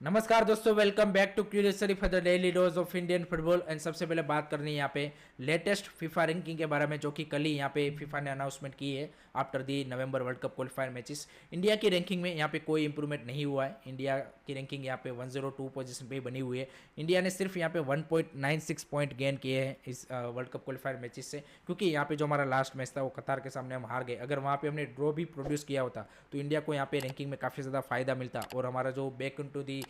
नमस्कार दोस्तों, welcome back to curiosity for the daily dose of Indian football. And सबसे पहले बात करनी है यहाँ पे लेटेस्ट फीफा रैंकिंग के बारे में, जो कि कल ही यहाँ पे फीफा ने अनाउंसमेंट की है after the November world cup qualifier matches. India की रैंकिंग में यहाँ पे कोई इंप्रूवमेंट नहीं हुआ है। इंडिया की रैंकिंग यहाँ पे 102 पोजीशन पे ही बनी हुई है। इंडिया ने सिर्फ यहाँ पे 1.96 पॉइंट गेन किए हैं इस वर्ल्ड कप क्वालिफायर मैचेस से, क्योंकि यहाँ पे जो हमारा लास्ट मैच था वो कतार के सामने हम हार गए। अगर वहाँ पे हमने ड्रॉ भी प्रोड्यूस किया होता तो इंडिया को यहाँ पे रैंकिंग में काफ़ी ज़्यादा फायदा मिलता और हमारा जो बैक इन टू दी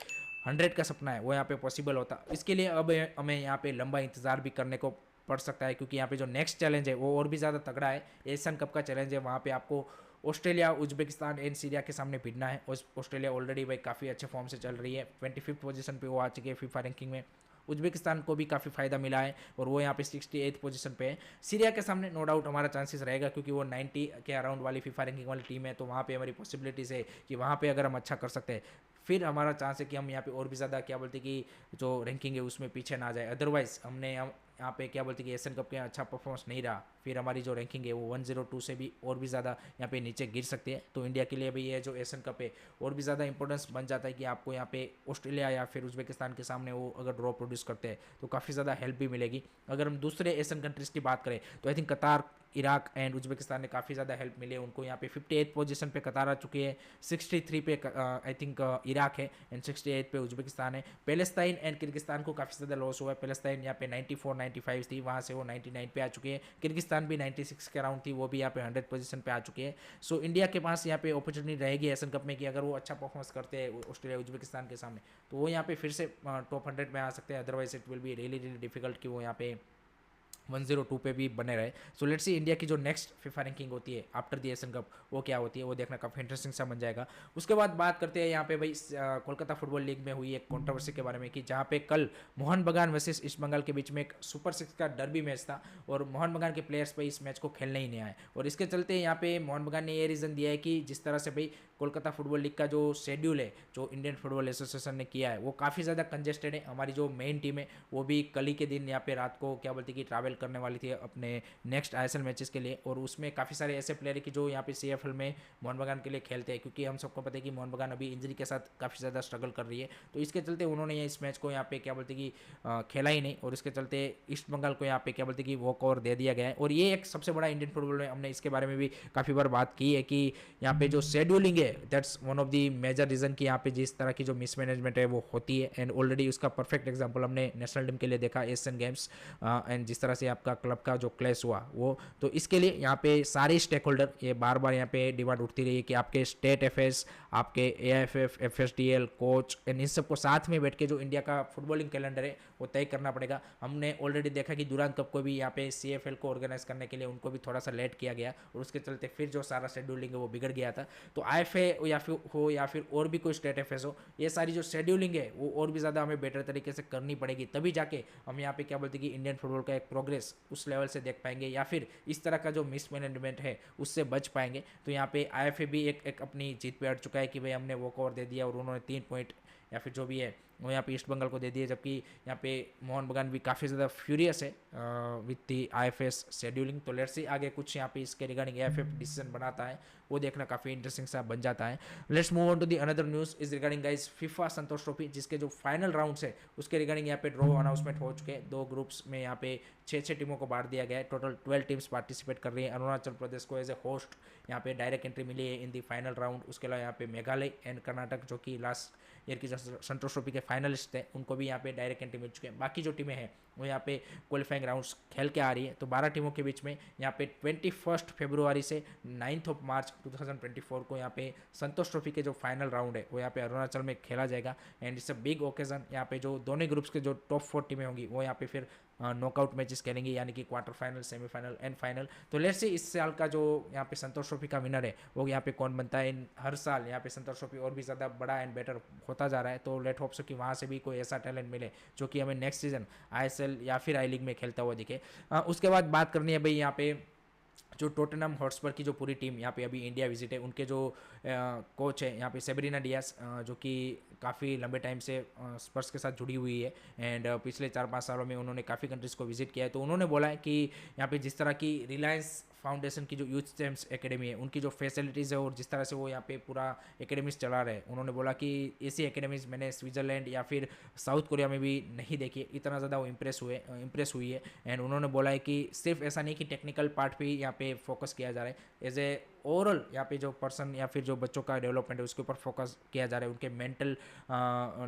100 का सपना है वो यहाँ पे पॉसिबल होता। इसके लिए अब हमें यहाँ पे लंबा इंतजार भी करने को पड़ सकता है, क्योंकि यहाँ पे जो नेक्स्ट चैलेंज है वो और भी ज़्यादा तगड़ा है। एशियन कप का चैलेंज है, वहाँ पे आपको ऑस्ट्रेलिया, उज्बेकिस्तान एंड सीरिया के सामने भिड़ना है। ऑस्ट्रेलिया ऑलरेडी भाई काफ़ी अच्छे फॉर्म से चल रही है, 25th पोजीशन पे वो आ चुकी है फीफा रैंकिंग में। उज्बेकिस्तान को भी काफ़ी फायदा मिला है और वो यहाँ पे 68th पोजीशन पे है। सीरिया के सामने नो डाउट हमारा चांसेस रहेगा, क्योंकि वो 90 के अराउंड वाली फीफा रैंकिंग वाली टीम है, तो वहाँ पे हमारी पॉसिबिलिटीज़ है कि वहाँ पे अगर हम अच्छा कर सकते हैं फिर हमारा चांस है कि हम यहाँ पे और भी ज़्यादा क्या बोलते कि जो रैंकिंग है उसमें पीछे ना जाए। अदरवाइज हमने यहाँ पे क्या बोलते कि एशियन कप के अच्छा परफॉर्मेंस नहीं रहा, फिर हमारी जो रैंकिंग है वो 102 से भी और भी ज़्यादा यहाँ पे नीचे गिर सकती है। तो इंडिया के लिए भी ये जो एशियन कप है और भी ज़्यादा इंपॉर्टेंस बन जाता है कि आपको यहाँ पे ऑस्ट्रेलिया या फिर उज्बेकिस्तान के सामने वो अगर ड्रॉ प्रोड्यूस करते हैं तो काफ़ी ज़्यादा हेल्प भी मिलेगी। अगर हम दूसरे एशियन कंट्रीज़ की बात करें तो आई थिंक कतार, इराक एंड उज्बेकिस्तान ने काफ़ी ज़्यादा हेल्प मिली है उनको। यहाँ पे 58th पोजीशन पे कतार आ चुकी है, 63 पे आई थिंक इराक है एंड 68 पे उज्बेकिस्तान है। पैलेस्टाइन एंड किर्गिस्तान को काफ़ी ज़्यादा लॉस हुआ है। पैलेस्टाइन यहाँ पे 94 95 थी, वहाँ से वो 99 पे आ चुकी है। किर्गिस्तान भी 96 के अराउंड थी, वो भी यहाँ पे 100 पोजीशन पे आ चुकी है। सो इंडिया के पास यहाँ पे अपॉर्चुनिटी रहेगी एशियन कप में कि अगर वो अच्छा परफॉर्मेंस करते हैं ऑस्ट्रेलिया उज्बेकिस्तान के सामने तो वो यहाँ पे फिर से टॉप 100 में आ सकते हैं। Otherwise it will be really really difficult कि वो यहाँ पे 102 पे भी बने रहे। सो लेट्स सी इंडिया की जो नेक्स्ट फीफा रैंकिंग होती है आफ्टर द एशियन कप वो क्या होती है, वो देखना काफ़ी इंटरेस्टिंग सा बन जाएगा। उसके बाद बात करते हैं यहाँ पे भाई कोलकाता फुटबॉल लीग में हुई एक कंट्रोवर्सी के बारे में, कि जहाँ पे कल मोहन बगान वर्सेस ईस्ट बंगाल के बीच में एक सुपर 6 का डर्बी मैच था और मोहन बगान के प्लेयर्स भाई इस मैच को खेलने ही नहीं आए। और इसके चलते यहाँ पे मोहन बगान ने ये रीज़न दिया है कि जिस तरह से भाई कोलकाता फुटबॉल लीग का जो शेड्यूल है जो इंडियन फुटबॉल एसोसिएशन ने किया है वो काफ़ी ज़्यादा कंजेस्टेड है। हमारी जो मेन टीम है वो भी कल ही के दिन यहाँ पे रात को क्या बोलते कि ट्रैवल करने वाली थी अपने नेक्स्ट आईएसएल मैचेस के लिए, और उसमें काफ़ी सारे ऐसे प्लेयर हैं कि जो यहाँ पे सीएफएल में मोहन बगान के लिए खेलते हैं, क्योंकि हम सबको पता है कि मोहन बगान अभी इंजरी के साथ काफ़ी ज़्यादा स्ट्रगल कर रही है। तो इसके चलते उन्होंने इस मैच को यहाँ पे क्या बोलते कि खेला ही नहीं, और इसके चलते ईस्ट बंगाल को यहाँ पे क्या बोलते कि वॉक ओवर दे दिया गया है। और ये एक सबसे बड़ा इंडियन फुटबॉल में हमने इसके बारे में भी काफ़ी बार बात की है कि यहाँ पे जो शेड्यूलिंग है that's one of the major reason कि यहाँ पे जिस तरह की जो मिसमैनेजमेंट है वो होती है। एंड ऑलरेडी उसका परफेक्ट एग्जाम्पल हमने नेशनल टीम के लिए देखा एशियन गेम्स, एंड जिस तरह से आपका क्लब का जो क्लैश हुआ वो। तो इसके लिए यहाँ पे सारे स्टेक होल्डर ये बार बार यहाँ पे डिमांड उठती रही है कि आपके स्टेट एफएस, आपके AFF, FSDL, coach and in सबको साथ में बैठ के जो इंडिया का फुटबॉलिंग कैलेंडर है वो तय करना पड़ेगा। हमने ऑलरेडी देखा कि दुरान कप को भी यहाँ पे सीएफएल को ऑर्गेनाइज करने के लिए उनको भी थोड़ा सा लेट किया गया और उसके चलते फिर जो सारा शेड्यूलिंग है वो बिगड़ गया था। तो आईएफए या फिर और भी कोई स्टेट एफएस हो, ये सारी जो शेड्यूलिंग है वो और भी ज़्यादा हमें बेटर तरीके से करनी पड़ेगी, तभी जाके हम यहाँ पे क्या बोलते हैं कि इंडियन फुटबॉल का एक प्रोग्रेस उस लेवल से देख पाएंगे या फिर इस तरह का जो मिसमैनेजमेंट है उससे बच पाएंगे। तो यहाँ पे आईएफए भी एक अपनी जीत पे अड़ चुका है कि भाई हमने वॉक ओवर दे दिया और उन्होंने 3 पॉइंट या फिर जो भी है वो यहाँ पे ईस्ट बंगाल को दे दिए, जबकि यहाँ पे मोहन बगान भी काफ़ी ज़्यादा फ्यूरियस है विथ दी आईएफएस शेड्यूलिंग। तो लेट्स सी आगे कुछ यहाँ पे इसके रिगार्डिंग एएफएफ डिसीजन बनाता है वो देखना काफ़ी इंटरेस्टिंग सा बन जाता है। Let's move on to the another news is regarding guys FIFA Santosh trophy, जिसके जो फाइनल राउंड्स है उसके रिगार्डिंग यहाँ पे ड्रॉ अनाउंसमेंट हो चुके हैं। 2 ग्रुप्स में यहाँ पे 6 टीमों को बांट दिया गया है। टोटल 12 टीम्स पार्टिसिपेट कर रही है। अरुणाचल प्रदेश को एज ए होस्ट यहाँ पे डायरेक्ट एंट्री मिली है इन दी फाइनल राउंड। उसके अलावा यहाँ पे मेघालय एंड कर्नाटक जो कि लास्ट ईयर की जो संतोष ट्रॉफी के फाइनलिस्ट थे उनको भी यहाँ पे डायरेक्ट एंट्री मिल चुके हैं। बाकी जो टीमें हैं वो यहाँ पे क्वालिफाइंग राउंड्स खेल के आ रही है। तो 12 टीमों के बीच में यहाँ पे 21 फरवरी से 9 मार्च 2024 को यहाँ पे संतोष ट्रॉफी के जो फाइनल राउंड है वो यहाँ पे अरुणाचल में खेला जाएगा। And it's a big occasion. यहाँ पे जो दोनों ग्रुप्स के जो टॉप 4 टीमें होंगी वो यहाँ पे फिर नॉकआउट मैचेस खेलेंगे, यानी कि quarter final, semifinal and final. तो लेट्स सी इस साल का जो यहाँ पे संतोष ट्रॉफी का विनर है वो यहाँ पे कौन बनता है। हर साल यहाँ पे संतोष ट्रॉफी और भी ज़्यादा बड़ा एंड बेटर होता जा रहा है। तो लेट होप सो कि वहाँ से भी कोई ऐसा टैलेंट मिले जो कि हमें नेक्स्ट सीजन आईएसएल या फिर आई लीग में खेलता हुआ दिखे। उसके बाद बात करनी है भाई यहाँ पे जो टोटनहम हॉटस्पर की जो पूरी टीम यहाँ पे अभी इंडिया विजिट है, उनके जो कोच है यहाँ पे सेबरीना डियास, जो कि काफ़ी लंबे टाइम से स्पर्स के साथ जुड़ी हुई है एंड पिछले 4-5 सालों में उन्होंने काफ़ी कंट्रीज़ को विजिट किया है। तो उन्होंने बोला है कि यहाँ पे जिस तरह की रिलायंस फाउंडेशन की जो यूथ चैम्प्स एकेडमी है उनकी जो फैसिलिटीज़ है और जिस तरह से वो यहाँ पे पूरा एकेडमीज चला रहे हैं, उन्होंने बोला कि ऐसी एकेडमीज मैंने स्विट्ज़रलैंड या फिर साउथ कोरिया में भी नहीं देखी, इतना ज़्यादा वो इम्प्रेस हुई है। एंड उन्होंने बोला है कि सिर्फ ऐसा नहीं कि टेक्निकल पार्ट पे यहाँ पे फोकस किया जा रहा है, एज ए ओवरऑल यहाँ पे जो पर्सन या फिर जो बच्चों का डेवलपमेंट है उसके ऊपर फोकस किया जा रहा है, उनके मेंटल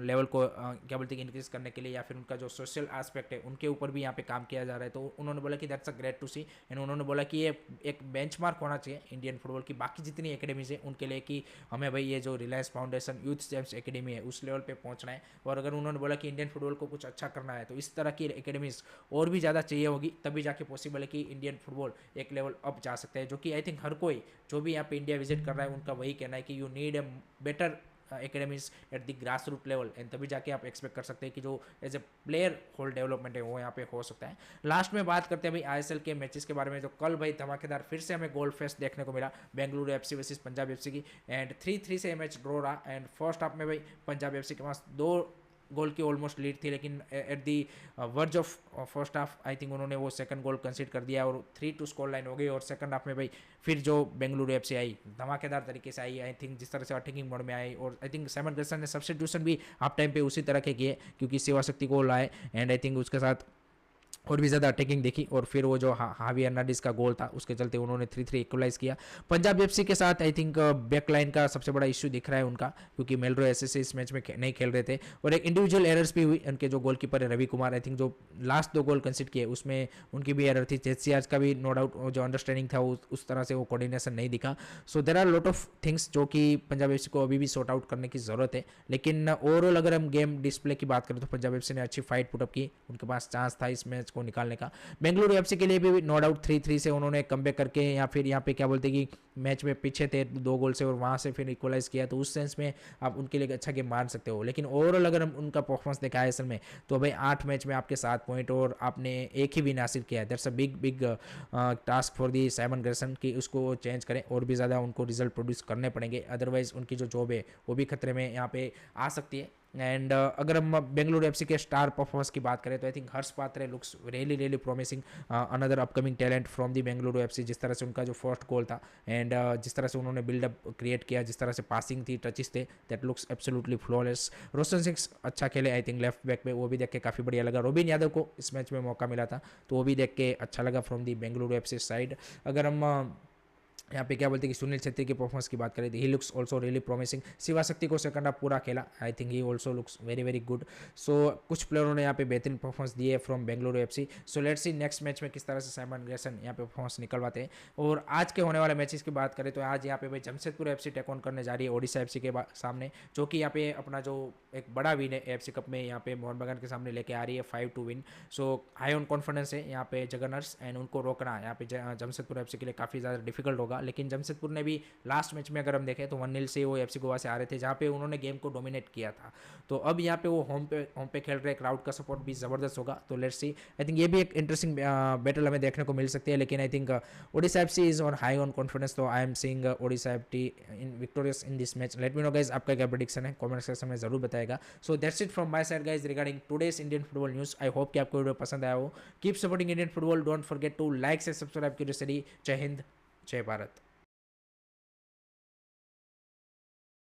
लेवल को क्या बोलते हैं इंक्रीज करने के लिए या फिर उनका जो सोशल एस्पेक्ट है उनके ऊपर भी यहाँ पे काम किया जा रहा है। तो उन्होंने बोला कि that's a great to see and उन्होंने बोला कि ये एक बेंचमार्क होना चाहिए इंडियन फुटबॉल की बाकी जितनी एकेडमीज है उनके लिए कि हमें भाई ये जो Reliance foundation youth champs academy है उस लेवल पे पहुंचना है। और अगर उन्होंने बोला कि इंडियन फुटबॉल को कुछ अच्छा करना है तो इस तरह की एकेडमीज और भी ज़्यादा चाहिए होगी, तभी जाके पॉसिबल है कि इंडियन फुटबॉल एक लेवल अप जा सकता है, जो कि आई थिंक हर कोई जो भी यहाँ पे इंडिया विजिट कर रहा है उनका वही कहना है कि you need a better academies at the grass root level and तभी जाके आप एक्सपेक्ट कर सकते हैं कि जो as a player whole development है वो यहाँ पे हो सकता है। लास्ट में बात करते हैं भाई आईएसएल के मैचेस के बारे में। तो कल भाई धमाकेदार फिर से हमें गोल फेस्ट देखने को मिला, Bengaluru FC versus Punjab FC की, एंड 3-3 से मैच ड्रॉ रहा। एंड फर्स्ट हाफ में भाई पंजाब एफसी के पास 2 गोल की ऑलमोस्ट लीड थी, लेकिन at the verge of first half I think उन्होंने वो सेकंड गोल कंसीड कर दिया और 3-2 स्कोर लाइन हो गई। और सेकंड हाफ में भाई फिर जो बेंगलुरु एफसी आई धमाकेदार तरीके से आई, आई थिंक जिस तरह से अटैकिंग मोड में आई, और आई थिंक सैमन गसन ने सब्स्टिट्यूशन भी हाफ टाइम पे उसी तरह के किए क्योंकि शिवा शक्ति गोल आए एंड आई थिंक उसके साथ और भी ज़्यादा अटैकिंग देखी। और फिर वो जो हावी हर्नांडिस का गोल था उसके चलते उन्होंने 3-3 इक्वलाइज किया। पंजाब एफसी के साथ आई थिंक बैक लाइन का सबसे बड़ा इश्यू दिख रहा है उनका, क्योंकि मेलरो एसएससी इस मैच में नहीं खेल रहे थे और एक इंडिविजुअल एरर्स भी हुई। उनके जो गोलकीपर है रवि कुमार, आई थिंक जो लास्ट 2 गोल कंसीड किए उसमें उनकी भी एरर थी। जेसीआर का भी नो डाउट जो अंडरस्टैंडिंग था उस तरह से वो कोऑर्डिनेशन नहीं दिखा। So there are lot of things जो कि पंजाब एफसी को अभी भी सॉर्ट आउट करने की ज़रूरत है। लेकिन ओवरऑल अगर हम गेम डिस्प्ले की बात करें तो पंजाब एफसी ने अच्छी फाइट पुटअप की, उनके पास चांस था इस मैच को निकालने का। बेंगलुरु एफसी के लिए भी नो डाउट 3-3 से उन्होंने कमबैक करके या फिर यहाँ पे क्या बोलते हैं कि मैच में पीछे थे 2 गोल से और वहाँ से फिर इक्वलाइज किया, तो उस सेंस में आप उनके लिए अच्छा गेम मान सकते हो। लेकिन ओवरऑल अगर हम उनका परफॉर्मेंस देखा है असल में तो भाई 8 मैच में आपके 7 पॉइंट और आपने एक ही विन हासिल किया है। That's a big task for the Simon Grayson कि उसको चेंज करें और भी ज़्यादा उनको रिजल्ट प्रोड्यूस करने पड़ेंगे, अदरवाइज उनकी जो जॉब है वो भी खतरे में यहाँ पे आ सकती है। एंड अगर हम बेंगलुरु एफसी के स्टार परफॉर्मेंस की बात करें तो I think Harsh Patre looks really promising, another upcoming talent from the Bengaluru FC. जिस तरह से उनका जो फर्स्ट गोल था एंड जिस तरह से उन्होंने बिल्डअप क्रिएट किया, जिस तरह से पासिंग थी, टचेस थे, that looks absolutely flawless. Roshan Singh अच्छा खेले आई थिंक लेफ्ट बैक पे, वो भी देख के काफ़ी बढ़िया लगा। रोबिन यादव को इस मैच में मौका मिला था तो वो भी देख के अच्छा लगा from the Bengaluru FC side. अगर हम यहाँ पे क्या बोलते हैं कि सुनील छेत्री की परफॉर्मेंस की बात करें तो he looks also really promising. Shiva Shakti को सेकंड हाफ पूरा खेला, I think he also looks very good. So कुछ प्लेयरों ने यहाँ पे बेहतरीन परफॉर्मेंस दी है from Bengaluru FC. So let's see next match में किस तरह से सैमन ग्रेसन यहाँ पे परफॉर्मेंस निकलवाते हैं। और आज के होने वाले मैचेस की बात करें तो आज यहाँ पे भाई जमशेदपुर एफसी टेक ऑन करने जा रही है ओडिशा एफसी के सामने, जो कि यहाँ पे अपना जो एक बड़ा विन है एफसी कप में यहाँ पे मोहन बगान के सामने लेके आ रही है 5-2 win. So high on confidence है यहाँ पे जगनर्स एंड उनको रोकना यहाँ पे जमशेदपुर एफसी के लिए काफ़ी ज़्यादा डिफिकल्ट होगा। लेकिन जमशेदपुर ने भी लास्ट मैच में अगर हम देखें तो 1-0 से वो एफसी गोवा से आ रहे थे, जहाँ पे उन्होंने गेम को डोमिनेट किया था। तो अब यहाँ पे वो होम पे खेल रहे, क्राउड का सपोर्ट भी ज़बरदस्त होगा। तो लेट्स सी, आई थिंक ये भी एक इंटरेस्टिंग बैटल हमें देखने को मिल सकती है। लेकिन I think Odisha FC is on high on confidence, तो I am seeing Odisha FC in victorious in this match. Let me know guys आपका क्या प्रेडिक्शन है, कमेंट सेक्शन में जरूर बताएगा। So that's it from my side guys regarding today's Indian football news. I hope कि आपको video पसंद आया हो। Keep supporting Indian football, don't forget to like से सब्सक्राइब क्यूरियोसिटी। जय हिंद, जय भारत।